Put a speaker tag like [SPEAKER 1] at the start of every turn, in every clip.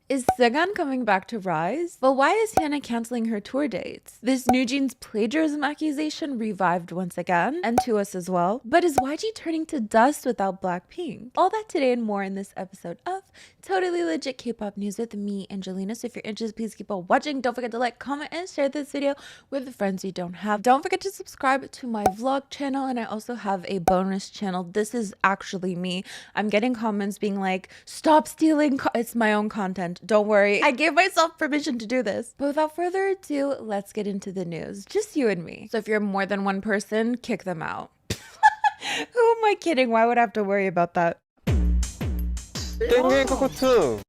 [SPEAKER 1] Is Seunghan coming back to Riize? But why is Hyuna canceling her tour dates? This NewJeans plagiarism accusation revived once again, and to us as well. But is YG turning to dust without Blackpink? All that today and more in this episode of Totally Legit K-pop News with me, Angelina. So if you're interested, please keep on watching. Don't forget to like, comment, and share this video with the friends you don't have. Don't forget to subscribe to my vlog channel, and I also have a bonus channel. This is actually me. I'm getting comments being like, stop stealing, it's my own content. Don't worry, I gave myself permission to do this. But without further ado, let's get into the news. Just you and me. So if you're more than one person, kick them out. Who am I kidding? Why would I have to worry about that?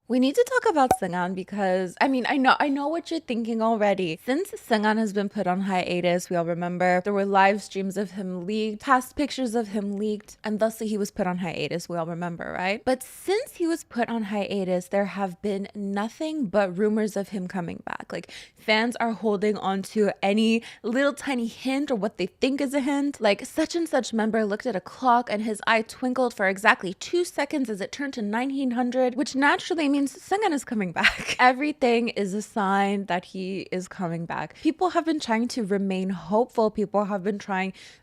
[SPEAKER 1] We need to talk about Seunghan because I know what you're thinking already. Since Seunghan has been put on hiatus, we all remember there were live streams of him leaked, past pictures of him leaked, and thusly he was put on hiatus, we all remember, right? But since he was put on hiatus, there have been nothing but rumors of him coming back. Like, fans are holding on to any little tiny hint or what they think is a hint. Like, such and such member looked at a clock and his eye twinkled for exactly 2 seconds as it turned to 1900, which naturally means Seunghan is coming back. Everything is a sign that he is coming back. People have been trying to remain hopeful. People have been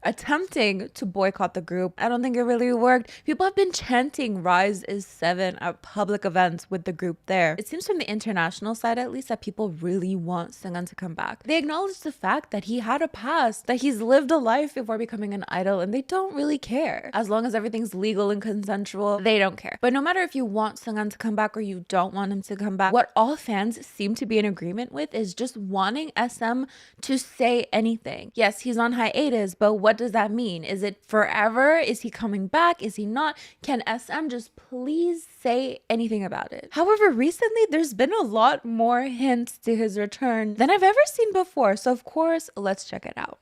[SPEAKER 1] attempting to boycott the group. I don't think it really worked. People have been chanting Riize is 7 at public events with the group there. It seems from the international side, at least, that people really want Seunghan to come back. They acknowledge the fact that he had a past, that he's lived a life before becoming an idol, and they don't really care. As long as everything's legal and consensual, they don't care. But no matter if you want Seunghan to come back or you don't want him to come back, what all fans seem to be in agreement with is just wanting SM to say anything. Yes, he's on hiatus, but what does that mean? Is it forever? Is he coming back? Is he not? Can SM just please say anything about it? However, recently there's been a lot more hints to his return than I've ever seen before, so of course, let's check it out.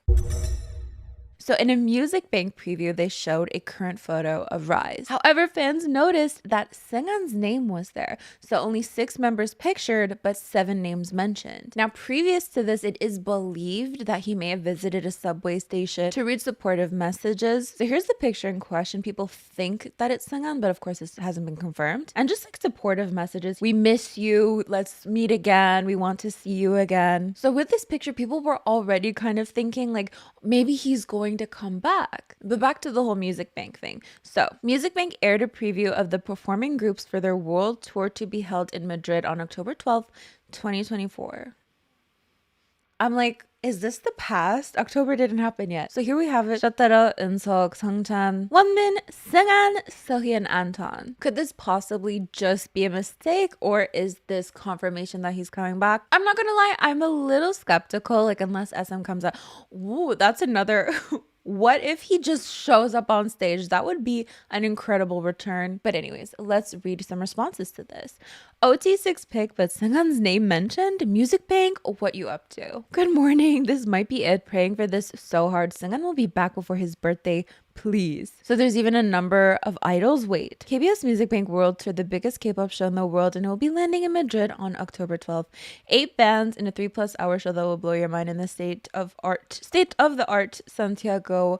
[SPEAKER 1] So in a Music Bank preview, they showed a current photo of Riize. However, fans noticed that Seunghan's name was there. So only 6 members pictured, but 7 names mentioned. Now, previous to this, it is believed that he may have visited a subway station to read supportive messages. So here's the picture in question. People think that it's Seunghan, but of course this hasn't been confirmed. And just like supportive messages, we miss you, let's meet again, we want to see you again. So with this picture, people were already kind of thinking like, maybe he's going to come back. But back to the whole Music Bank thing. So Music Bank aired a preview of the performing groups for their world tour to be held in Madrid on October 12th, 2024. I'm like, is this the past? October didn't happen yet. So here we have it. Shotaro, Eunseok, Seungchan, Wonmin, Seunghan, Seo Hee, and Anton. Could this possibly just be a mistake, or is this confirmation that he's coming back? I'm not gonna lie, I'm a little skeptical, like unless SM comes out. Ooh, that's another... What if he just shows up on stage? That would be an incredible return. But anyways, let's read some responses to this. OT6 pick, but Seunghan's name mentioned? Music Bank, what you up to? Good morning. This might be it. Praying for this so hard. Seunghan will be back before his birthday. Please. So there's even a number of idols. Wait. KBS Music Bank World Tour, the biggest K-pop show in the world, and it will be landing in Madrid on October 12th. 8 bands in a 3+ hour show that will blow your mind in the state of the art Santiago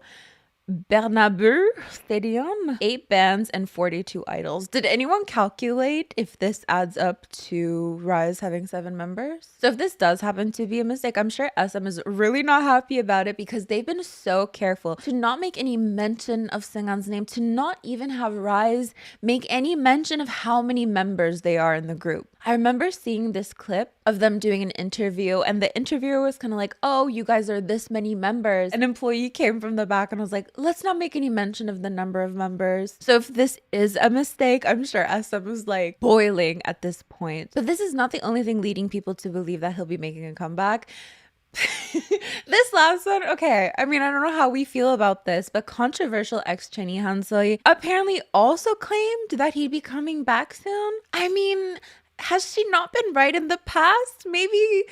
[SPEAKER 1] Bernabeu Stadium. 8 bands and 42 idols. Did anyone calculate if this adds up to Riize having 7 members? So if this does happen to be a mistake, I'm sure SM is really not happy about it because they've been so careful to not make any mention of Seunghan's name, to not even have Riize make any mention of how many members they are in the group. I remember seeing this clip of them doing an interview, and the interviewer was kind of like, oh, you guys are this many members. An employee came from the back and was like, let's not make any mention of the number of members. So if this is a mistake, I'm sure SM was like boiling at this point. But this is not the only thing leading people to believe that he'll be making a comeback. This last one, okay, I mean, I don't know how we feel about this, but controversial ex-trainee Han Seo Hee apparently also claimed that he'd be coming back soon. I mean, has she not been right in the past? Maybe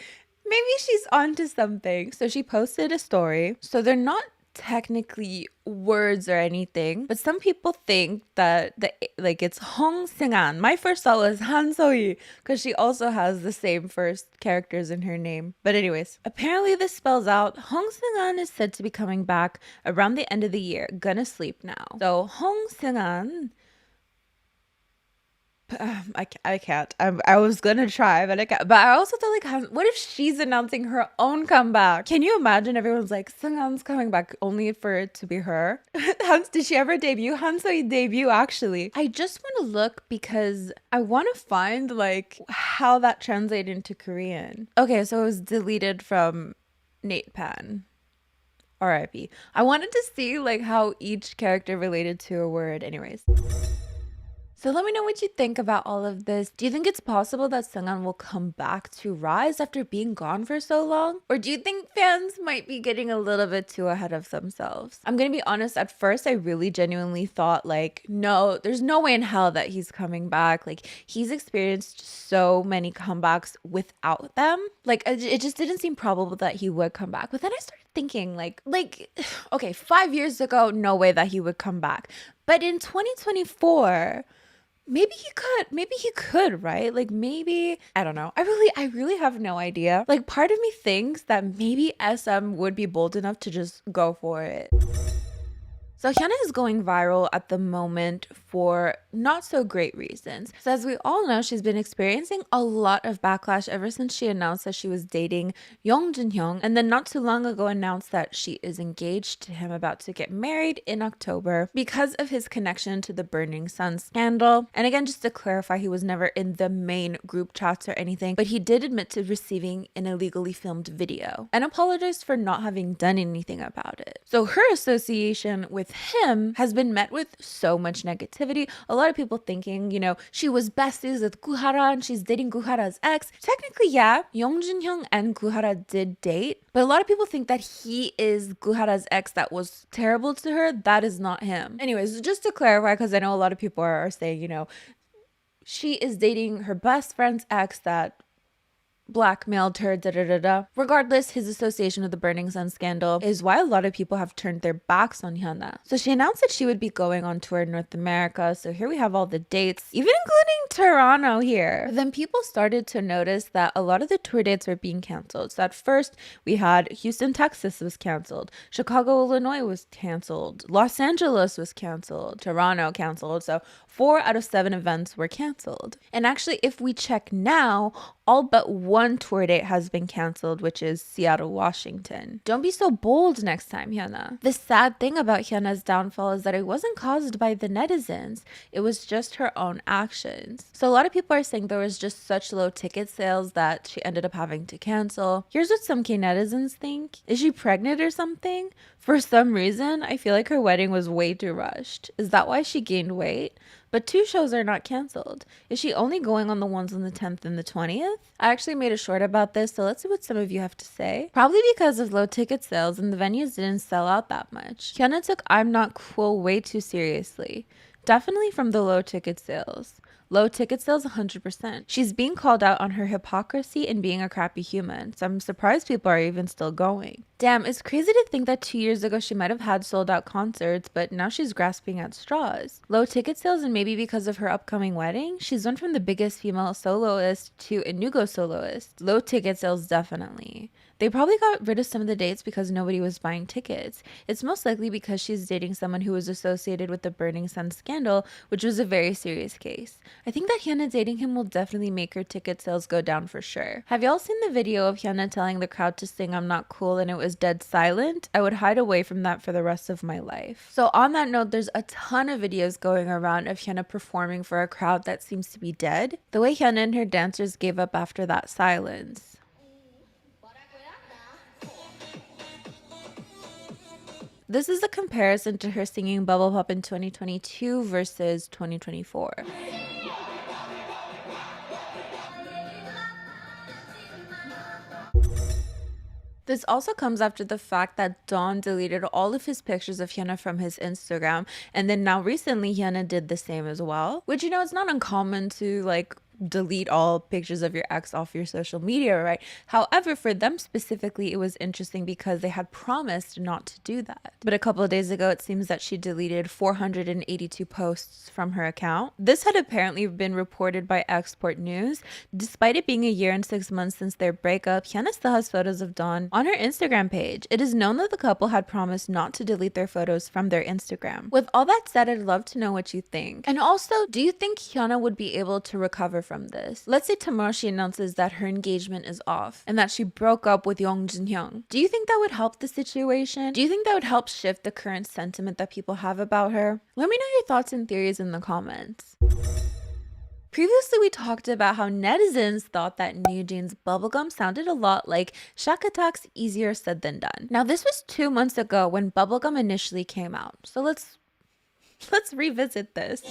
[SPEAKER 1] she's onto something. So she posted a story. So they're not technically words or anything, but some people think that it's Hong Seunghan. My first thought was Han Seo Hee because she also has the same first characters in her name. But anyways, apparently this spells out Hong Seunghan is said to be coming back around the end of the year. Gonna sleep now. So Hong Seunghan I can't. I was gonna try, but I can't. But I also thought, like, what if she's announcing her own comeback? Can you imagine? Everyone's like, Seunghan's coming back, only for it to be her. Did she ever debut? Han Seo Hee debut, actually. I just want to look because I want to find like how that translated into Korean. Okay, so it was deleted from Natepan. RIP. I wanted to see like how each character related to a word. Anyways. So let me know what you think about all of this. Do you think it's possible that Seunghan will come back to Riize after being gone for so long? Or do you think fans might be getting a little bit too ahead of themselves? I'm gonna be honest, at first I really genuinely thought like, no, there's no way in hell that he's coming back. Like, he's experienced so many comebacks without them. Like, it just didn't seem probable that he would come back. But then I started thinking like, okay, 5 years ago, no way that he would come back. But in 2024, maybe he could, right? Like, maybe, I don't know. I really have no idea. Like, part of me thinks that maybe SM would be bold enough to just go for it. So Hyuna is going viral at the moment for not so great reasons. So as we all know, she's been experiencing a lot of backlash ever since she announced that she was dating Hyung, and then not too long ago announced that she is engaged to him, about to get married in October, because of his connection to the Burning Sun scandal. And again, just to clarify, he was never in the main group chats or anything, but he did admit to receiving an illegally filmed video and apologized for not having done anything about it. So her association with him has been met with so much negativity. A lot of people thinking, you know, she was besties with Guhara and she's dating Guhara's ex. Technically, yeah, Hyung and Guhara did date, but a lot of people think that he is Guhara's ex that was terrible to her. That is not him. Anyways, just to clarify, because I know a lot of people are saying, you know, she is dating her best friend's ex that blackmailed her, Regardless, his association with the Burning Sun scandal is why a lot of people have turned their backs on Hyuna. So she announced that she would be going on tour in North America. So here we have all the dates, even including Toronto here. But then people started to notice that a lot of the tour dates were being canceled. So at first we had Houston, Texas was canceled, Chicago, Illinois was canceled, Los Angeles was canceled, Toronto canceled. So 4 out of 7 events were canceled. And actually, if we check now, all but one tour date has been canceled, which is Seattle, Washington. Don't be so bold next time, Hyuna. The sad thing about Hyuna's downfall is that it wasn't caused by the netizens. It was just her own actions. So a lot of people are saying there was just such low ticket sales that she ended up having to cancel. Here's what some K netizens think. Is she pregnant or something? For some reason, I feel like her wedding was way too rushed. Is that why she gained weight? But 2 shows are not canceled. Is she only going on the ones on the 10th and the 20th? I actually made a short about this, so let's see what some of you have to say. Probably because of low ticket sales and the venues didn't sell out that much. Hyuna took I'm Not Cool way too seriously. Definitely from the low ticket sales. Low ticket sales 100%. She's being called out on her hypocrisy and being a crappy human, so I'm surprised people are even still going. Damn, it's crazy to think that 2 years ago she might have had sold out concerts, but now she's grasping at straws. Low ticket sales, and maybe because of her upcoming wedding, she's went from the biggest female soloist to a Nugo soloist. Low ticket sales, definitely. They probably got rid of some of the dates because nobody was buying tickets. It's most likely because she's dating someone who was associated with the Burning Sun scandal, which was a very serious case. I think that Hyuna dating him will definitely make her ticket sales go down for sure. Have y'all seen the video of Hyuna telling the crowd to sing I'm Not Cool and it was dead silent? I would hide away from that for the rest of my life. So on that note, there's a ton of videos going around of Hyuna performing for a crowd that seems to be dead. The way Hyuna and her dancers gave up after that silence. This is a comparison to her singing Bubble Pop in 2022 versus 2024. This also comes after the fact that Dawn deleted all of his pictures of Hyuna from his Instagram, and then now recently Hyuna did the same as well. Which, you know, it's not uncommon to like delete all pictures of your ex off your social media, right? However, for them specifically, it was interesting because they had promised not to do that. But a couple of days ago, it seems that she deleted 482 posts from her account. This had apparently been reported by Export News. Despite it being a year and 6 months since their breakup, Hyuna still has photos of Dawn on her Instagram page. It is known that the couple had promised not to delete their photos from their Instagram. With all that said, I'd love to know what you think. And also, do you think Hyuna would be able to recover from this? Let's say tomorrow she announces that her engagement is off and that she broke up with Young Jin-hyung. Do you think that would help the situation? Do you think that would help shift the current sentiment that people have about her? Let me know your thoughts and theories in the comments. Previously, we talked about how netizens thought that NewJeans' Bubblegum sounded a lot like Shaka Tak's Easier Said Than Done. Now, this was 2 months ago when Bubblegum initially came out. So let's revisit this.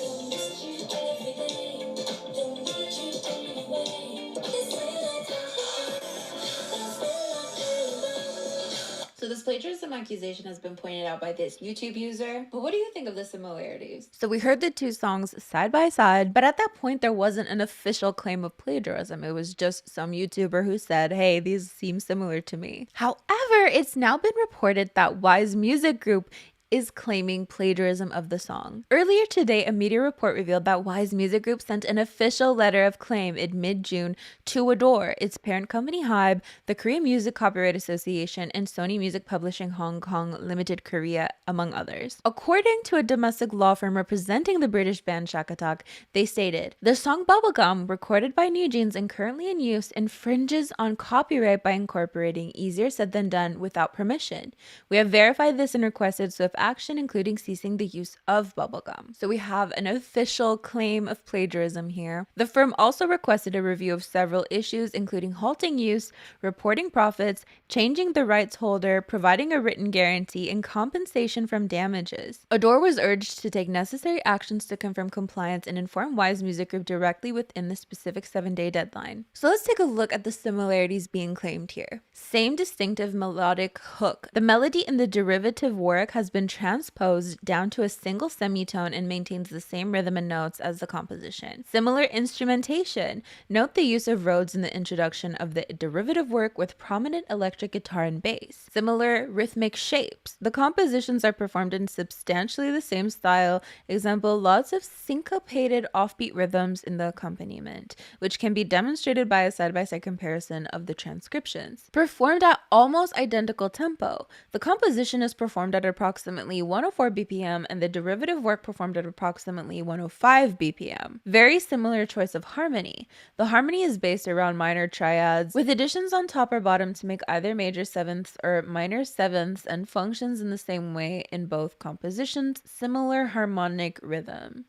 [SPEAKER 1] So this plagiarism accusation has been pointed out by this YouTube user, but what do you think of the similarities? So we heard the two songs side by side, but at that point there wasn't an official claim of plagiarism. It was just some YouTuber who said, hey, these seem similar to me. However, it's now been reported that Wise Music Group is claiming plagiarism of the song. Earlier today, a media report revealed that Wise Music Group sent an official letter of claim in mid-June to Adore, its parent company Hybe, the Korean Music Copyright Association, and Sony Music Publishing Hong Kong Limited Korea, among others. According to a domestic law firm representing the British band Shaka Tak, they stated, the song Bubblegum, recorded by NewJeans and currently in use, infringes on copyright by incorporating Easier Said Than Done without permission. We have verified this and requested swift action, including ceasing the use of Bubblegum. So we have an official claim of plagiarism here. The firm also requested a review of several issues, including halting use, reporting profits, changing the rights holder, providing a written guarantee, and compensation from damages. Adore was urged to take necessary actions to confirm compliance and inform Wise Music Group directly within the specific 7-day deadline. So let's take a look at the similarities being claimed here. Same distinctive melodic hook. The melody in the derivative work has been transposed down to a single semitone and maintains the same rhythm and notes as the composition. Similar instrumentation. Note the use of Rhodes in the introduction of the derivative work with prominent electric guitar and bass. Similar rhythmic shapes. The compositions are performed in substantially the same style. Example, lots of syncopated offbeat rhythms in the accompaniment, which can be demonstrated by a side-by-side comparison of the transcriptions. Performed at almost identical tempo. The composition is performed at approximately 104 BPM and the derivative work performed at approximately 105 BPM. Very similar choice of harmony. The harmony is based around minor triads with additions on top or bottom to make either major sevenths or minor sevenths and functions in the same way in both compositions, similar harmonic rhythm.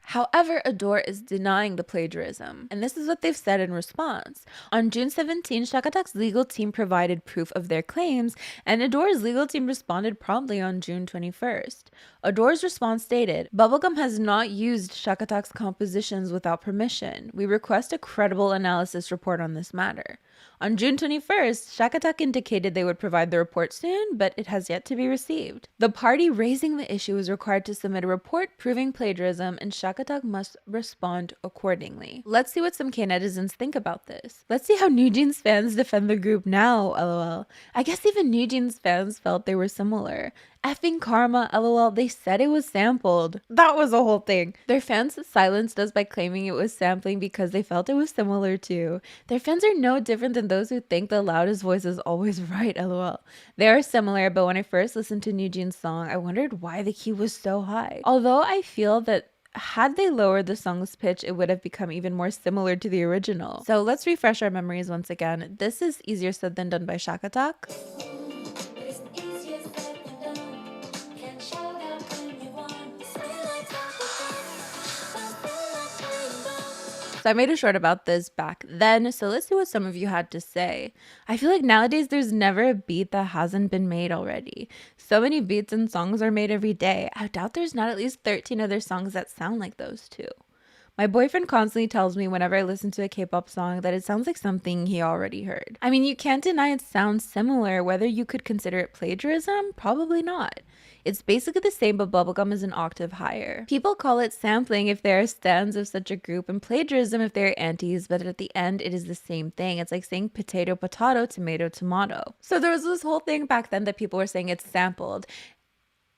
[SPEAKER 1] However, Adore is denying the plagiarism, and this is what they've said in response. On June 17, Shaka Tak's legal team provided proof of their claims, and Adore's legal team responded promptly on June 21st. Adore's response stated, Bubblegum has not used Shaka Tak's compositions without permission. We request a credible analysis report on this matter. On June 21st, Shaka Tak indicated they would provide the report soon, but it has yet to be received. The party raising the issue is required to submit a report proving plagiarism, and Shaka Tak must respond accordingly. Let's see what some K-netizens think about this. Let's see how NewJeans fans defend the group now, lol. I guess even NewJeans fans felt they were similar. Effing karma, lol, they said it was sampled. That was a whole thing. Their fans silenced us by claiming it was sampling because they felt it was similar too. Their fans are no different than those who think the loudest voice is always right, lol. They are similar, but when I first listened to NewJeans' song, I wondered why the key was so high. Although I feel that had they lowered the song's pitch, it would have become even more similar to the original. So let's refresh our memories once again. This is Easier Said Than Done by Shaka Tak. So I made a short about this back then, so let's see what some of you had to say. I feel like nowadays there's never a beat that hasn't been made already. So many beats and songs are made every day. I doubt there's not at least 13 other songs that sound like those two. My boyfriend constantly tells me whenever I listen to a K-pop song that it sounds like something he already heard. I mean, you can't deny it sounds similar. Whether you could consider it plagiarism? Probably not. It's basically the same, but bubblegum is an octave higher. People call it sampling if they are stans of such a group, and plagiarism if they're antis, but at the end it is the same thing. It's like saying potato, potato, tomato, tomato. So there was this whole thing back then that people were saying it's sampled,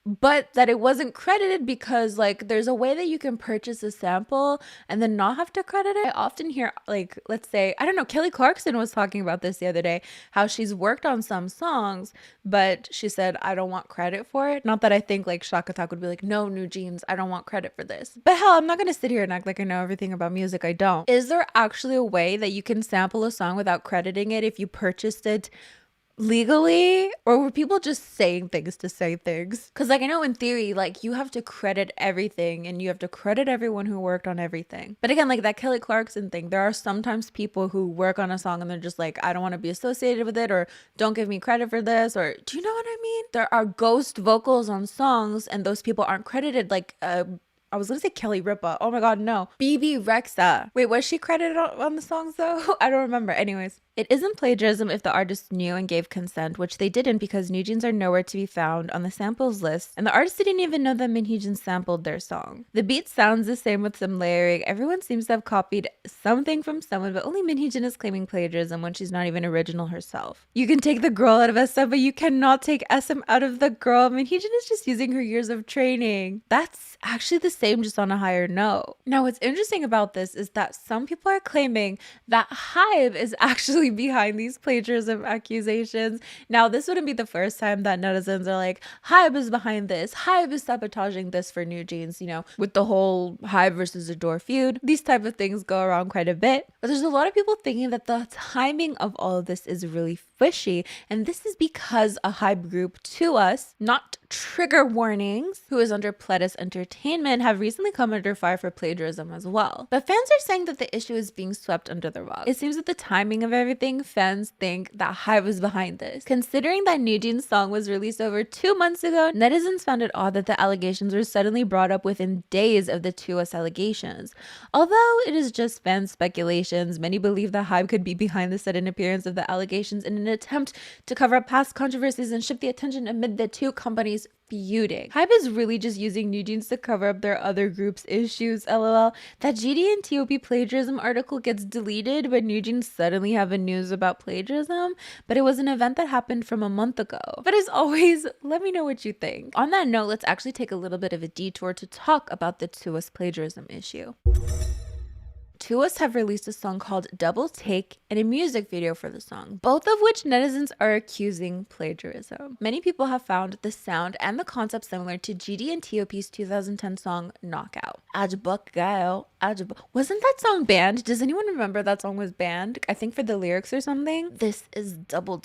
[SPEAKER 1] but that it wasn't credited because like there's a way that you can purchase a sample and then not have to credit it. I often hear, like, let's say, I don't know, Kelly Clarkson was talking about this the other day, how she's worked on some songs, but she said, I don't want credit for it. Not that I think like Shaka Tak would be like, no, NewJeans, I don't want credit for this. But hell, I'm not gonna sit here and act like I know everything about music. I don't. Is there actually a way that you can sample a song without crediting it if you purchased it legally, or were people just saying things to say things? Because like I know in theory like you have to credit everything and you have to credit everyone who worked on everything, but again, like that Kelly Clarkson thing, there are sometimes people who work on a song and they're just like, I don't want to be associated with it, or don't give me credit for this, or do you know what I mean? There are ghost vocals on songs and those people aren't credited. Like I was gonna say Kelly Ripa. Oh my god, no. BB Rexa. Wait, was she credited on the songs though? I don't remember. Anyways, it isn't plagiarism if the artist knew and gave consent, which they didn't because NewJeans are nowhere to be found on the samples list, and the artist didn't even know that NewJeans sampled their song. The beat sounds the same with some layering. Everyone seems to have copied something from someone, but only NewJeans is claiming plagiarism when she's not even original herself. You can take the girl out of SM, but you cannot take SM out of the girl. NewJeans is just using her years of training. That's actually the same, just on a higher note. Now, what's interesting about this is that some people are claiming that Hybe is actually behind these plagiarism accusations. Now, this wouldn't be the first time that netizens are like, Hybe is behind this, Hybe is sabotaging this for NewJeans, you know, with the whole Hybe versus Adore feud. These type of things go around quite a bit, but there's a lot of people thinking that the timing of all of this is really fishy, and this is because a Hybe group to us, not trigger warnings, who is under Pledis Entertainment, have recently come under fire for plagiarism as well. But fans are saying that the issue is being swept under the rug. It seems that the timing of everything, fans think that Hybe was behind this. Considering that NewJeans' song was released over 2 months ago, netizens found it odd that the allegations were suddenly brought up within days of the 2US allegations. Although it is just fan speculations, many believe that Hybe could be behind the sudden appearance of the allegations in an attempt to cover up past controversies and shift the attention amid the two companies feuding. Hybe is really just using NewJeans to cover up their other group's issues, lol. That GD and TOP plagiarism article gets deleted, but NewJeans suddenly have a news about plagiarism, but it was an event that happened from a month ago. But as always, let me know what you think. On that note, let's actually take a little bit of a detour to talk about the 2US plagiarism issue. 2US have released a song called Double Take and a music video for the song, both of which netizens are accusing plagiarism. Many people have found the sound and the concept similar to GD and TOP's 2010 song Knockout. Wasn't that song banned? Does anyone remember that song was banned? I think for the lyrics or something. This is double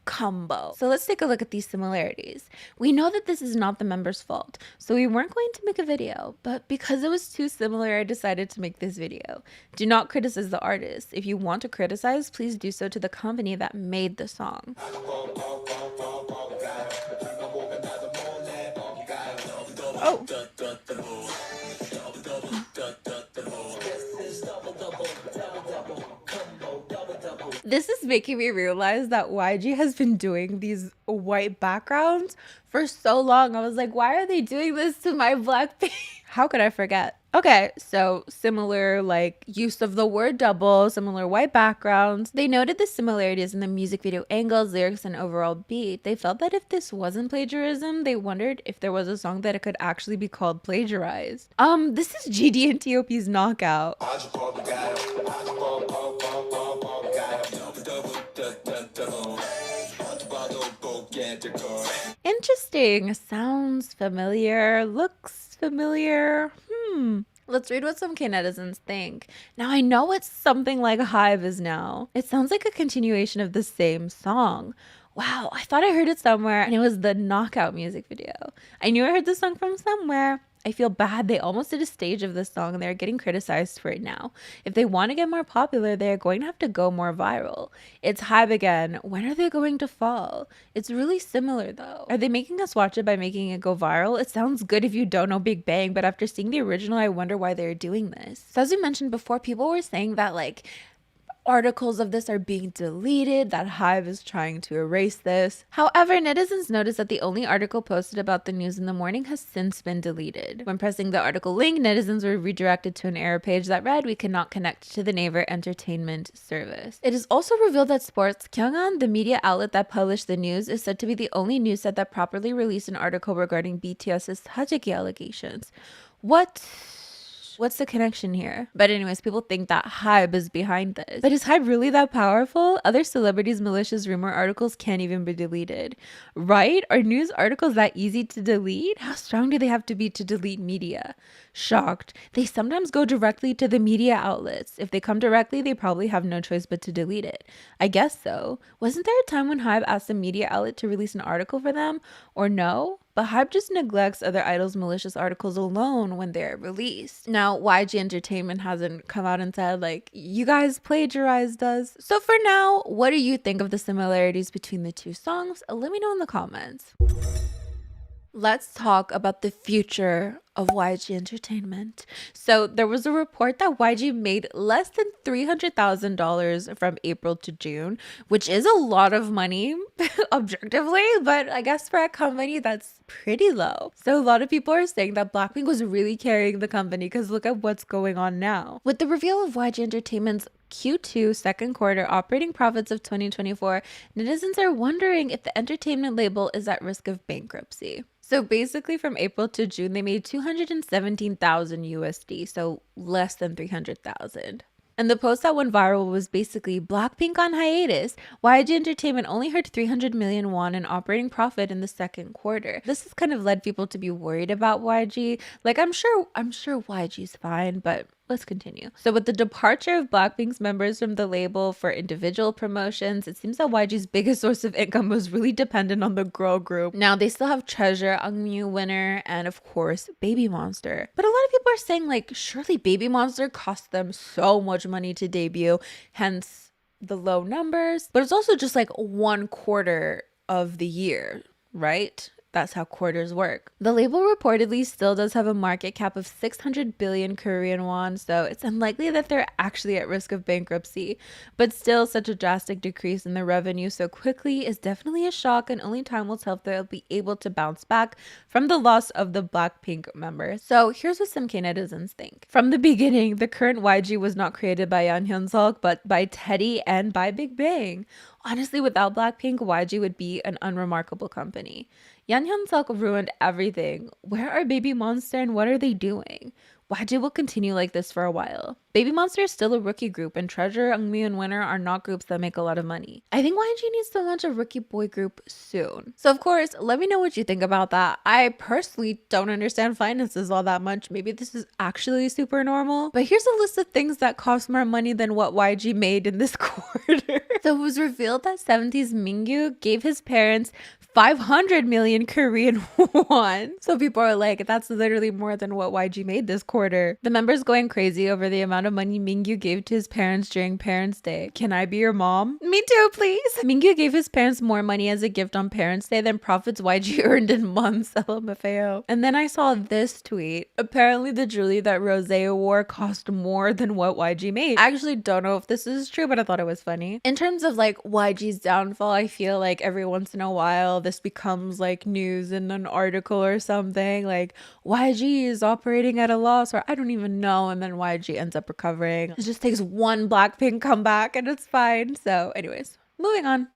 [SPEAKER 1] combo. So let's take a look at these similarities. We know that this is not the members' fault, so we weren't going to make a video, but because it was too similar, I decided to make this video. Do not criticize the artist. If you want to criticize, please do so to the company that made the song. Oh. This is making me realize that YG has been doing these white backgrounds for so long. I was like, why are they doing this to my Blackpink? How could I forget? Okay, so similar like use of the word double, similar white backgrounds. They noted the similarities in the music video angles, lyrics, and overall beat. They felt that if this wasn't plagiarism, they wondered if there was a song that it could actually be called plagiarized. This is GD and TOP's Knockout. Interesting. Sounds familiar. Looks familiar. Let's read what some K-netizens think. Now, I know it's something like Hybe is now. It sounds like a continuation of the same song. Wow, I thought I heard it somewhere, and it was the Knockout music video. I knew I heard the song from somewhere. I feel bad. They almost did a stage of this song and they're getting criticized for it now. If they want to get more popular, they're going to have to go more viral. It's Hybe again. When are they going to fall? It's really similar though. Are they making us watch it by making it go viral? It sounds good if you don't know Big Bang, but after seeing the original, I wonder why they're doing this. So as we mentioned before, people were saying that like articles of this are being deleted, that Hybe is trying to erase this. However, netizens noticed that the only article posted about the news in the morning has since been deleted. When pressing the article link, netizens were redirected to an error page that read, "We cannot connect to the Naver Entertainment service." It is also revealed that Sports Seunghan, the media outlet that published the news, is said to be the only news site that properly released an article regarding BTS's Hajiki allegations. What's the connection here? But anyways, people think that Hybe is behind this. But is Hybe really that powerful? Other celebrities' malicious rumor articles can't even be deleted. Right? Are news articles that easy to delete? How strong do they have to be to delete media? Shocked. They sometimes go directly to the media outlets. If they come directly, they probably have no choice but to delete it. I guess so. Wasn't there a time when Hybe asked a media outlet to release an article for them? Or no? But Hybe just neglects other idols' malicious articles alone when they're released. Now, YG Entertainment hasn't come out and said, like, you guys plagiarized us. So for now, what do you think of the similarities between the two songs? Let me know in the comments. Let's talk about the future of YG Entertainment. So there was a report that YG made less than $300,000 from April to June, which is a lot of money objectively, but I guess for a company that's pretty low. So a lot of people are saying that Blackpink was really carrying the company because look at what's going on now. With the reveal of YG Entertainment's Q2 second quarter operating profits of 2024, netizens are wondering if the entertainment label is at risk of bankruptcy. So basically from April to June, they made 217,000 USD, so less than 300,000. And the post that went viral was basically Blackpink on hiatus. YG Entertainment only heard 300 million won in operating profit in the second quarter. This has kind of led people to be worried about YG. Like I'm sure YG's fine, but let's continue. So with the departure of Blackpink's members from the label for individual promotions, it seems that YG's biggest source of income was really dependent on the girl group. Now they still have Treasure, Angmyu, Winner, and of course Baby Monster. But a lot of people are saying like surely Baby Monster cost them so much money to debut, hence the low numbers. But it's also just like 1/4 of the year, right? That's how quarters work. The label reportedly still does have a market cap of 600 billion Korean won, so it's unlikely that they're actually at risk of bankruptcy. But still, such a drastic decrease in their revenue so quickly is definitely a shock, and only time will tell if they'll be able to bounce back from the loss of the Blackpink members. So here's what some K netizens think. From the beginning, the current YG was not created by Yan Hyun-seok, but by Teddy and by Big Bang. Honestly, without Blackpink, YG would be an unremarkable company. Yan Hyun-seok ruined everything. Where are Baby Monster and what are they doing? YG will continue like this for a while. Baby Monster is still a rookie group, and Treasure, Angmyu, and Winner are not groups that make a lot of money. I think YG needs to launch a rookie boy group soon. So of course, let me know what you think about that. I personally don't understand finances all that much. Maybe this is actually super normal. But here's a list of things that cost more money than what YG made in this quarter. So it was revealed that 70s Mingyu gave his parents 500 million Korean won. So people are like, that's literally more than what YG made this quarter. The members going crazy over the amount of money Mingyu gave to his parents during Parents' Day. Can I be your mom? Me too, please. Mingyu gave his parents more money as a gift on Parents' Day than profits YG earned in months. LMFAO. And then I saw this tweet. Apparently the jewelry that Rose wore cost more than what YG made. I actually don't know if this is true, but I thought it was funny. In terms of like YG's downfall, I feel like every once in a while this becomes like news in an article or something, like YG is operating at a loss, or I don't even know, and then YG ends up recovering. It just takes one Blackpink comeback and it's fine. So anyways, moving on.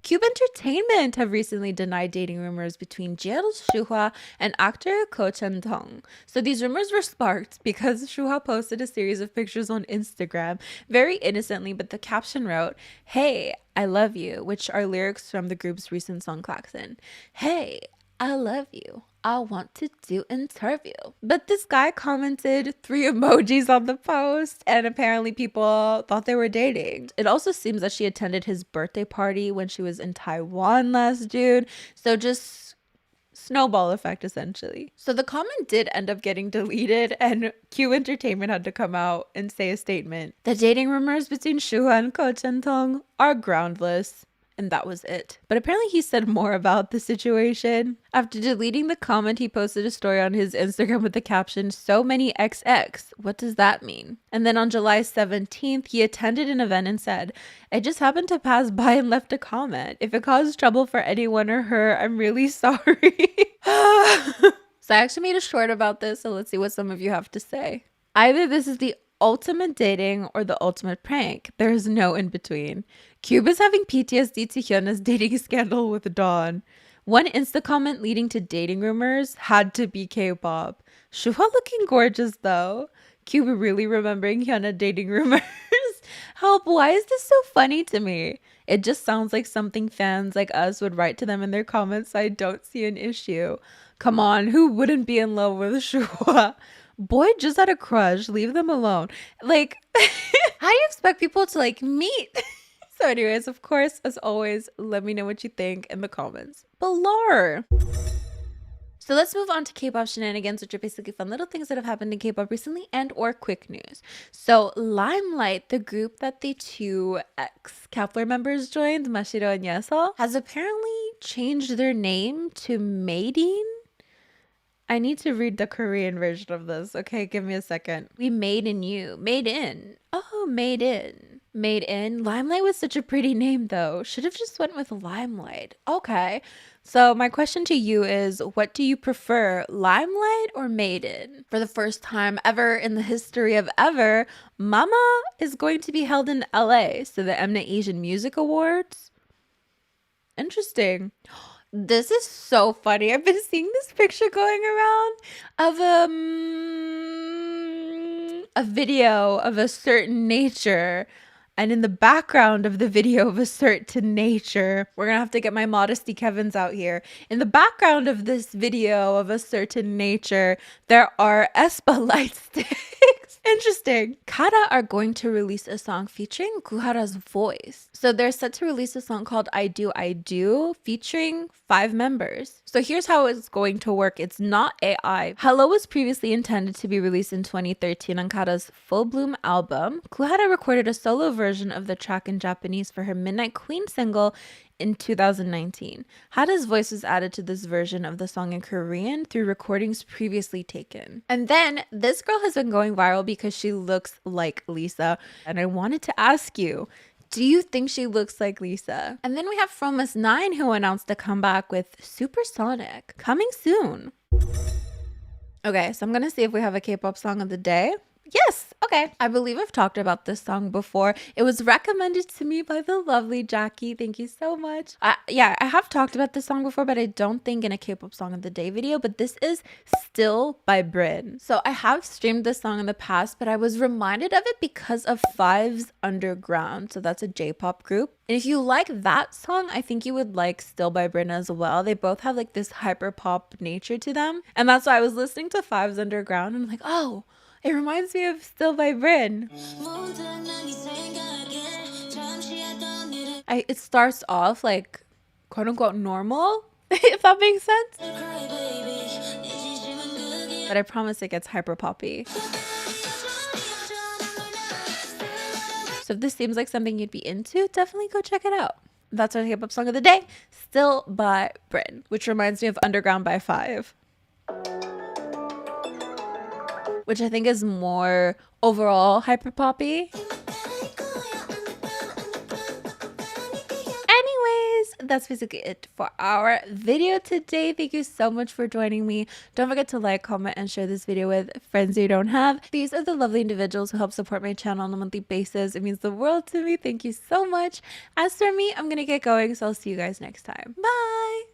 [SPEAKER 1] Kpop Entertainment have recently denied dating rumors between Shuhua and actor Ko Chen-tong. So these rumors were sparked because Shuhua posted a series of pictures on Instagram very innocently, but the caption wrote, "Hey, I love you," which are lyrics from the group's recent song Klaxon. "Hey, I love you. I want to do interview." But this guy commented 3 emojis on the post, and apparently people thought they were dating. It also seems that she attended his birthday party when she was in Taiwan last June. So just snowball effect essentially. So the comment did end up getting deleted, and Q Entertainment had to come out and say a statement. The dating rumors between Shuhua and Ko Chen-tong are groundless. and that was it. But apparently he said more about the situation. After deleting the comment, he posted a story on his Instagram with the caption, "So many XX. What does that mean?" And then on July 17th, he attended an event and said, "I just happened to pass by and left a comment. If it caused trouble for anyone or her, I'm really sorry." So I actually made a short about this, so let's see what some of you have to say. Either this is the ultimate dating or the ultimate prank. There is no in between. Cube is having PTSD to Hyuna's dating scandal with Dawn. One Insta comment leading to dating rumors had to be K-pop. Shuhua looking gorgeous though. Cube really remembering Hyuna dating rumors. Help, why is this so funny to me? It just sounds like something fans like us would write to them in their comments, so I don't see an issue. Come on, who wouldn't be in love with Shuhua? Boy just had a crush, leave them alone. Like, how do you expect people to like meet? So anyways, of course, as always, let me know what you think in the comments below. So let's move on to Kpop Shenanigans, which are basically fun little things that have happened in K-pop recently and or quick news. So Limelight, the group that the two ex-Kepler members joined, Mashiro and Yeso, has apparently changed their name to Maiden. I need to read the Korean version of this. Okay, give me a second. We made in you. Made in. Oh, made in. Made in. Limelight was such a pretty name though. Should have just went with Limelight. Okay. So my question to you is, what do you prefer, Limelight or Maiden? For the first time ever in the history of ever, Mama is going to be held in LA. So the Mnet Asian Music Awards. Interesting. This is so funny. I've been seeing this picture going around of a video of a certain nature. And in the background of the video of a certain nature, we're going to have to get my modesty Kevins out here. In the background of this video of a certain nature, there are Espa light sticks. Interesting. Kara are going to release a song featuring Kuhara's voice. So they're set to release a song called I Do featuring 5 members. So here's how it's going to work. It's not AI. Hello was previously intended to be released in 2013 on Kara's Full Bloom album. Kuhara recorded a solo version of the track in Japanese for her Midnight Queen single in 2019. Hada's voice was added to this version of the song in Korean through recordings previously taken. And then this girl has been going viral because she looks like Lisa. And I wanted to ask you, do you think she looks like Lisa? And then we have Fromus 9 who announced a comeback with Supersonic coming soon. Okay, so I'm gonna see if we have a K-pop song of the day. Yes, okay. I believe I've talked about this song before. It was recommended to me by the lovely Jackie. Thank you so much. Yeah, I have talked about this song before, but I don't think in a K-pop song of the day video, but this is Still by Bryn. So I have streamed this song in the past, but I was reminded of it because of Five's Underground. So that's a J-pop group. And if you like that song, I think you would like Still by Bryn as well. They both have like this hyper pop nature to them. And that's why I was listening to Five's Underground and I'm like, oh, it reminds me of Still by Bryn. It starts off like quote unquote normal, if that makes sense. But I promise it gets hyper poppy. So if this seems like something you'd be into, definitely go check it out. That's our K-pop song of the day, Still by Bryn, which reminds me of Underground by Five, which I think is more overall hyper poppy. Anyways, that's basically it for our video today. Thank you so much for joining me. Don't forget to like, comment, and share this video with friends you don't have. These are the lovely individuals who help support my channel on a monthly basis. It means the world to me. Thank you so much. As for me, I'm gonna get going, so I'll see you guys next time. Bye!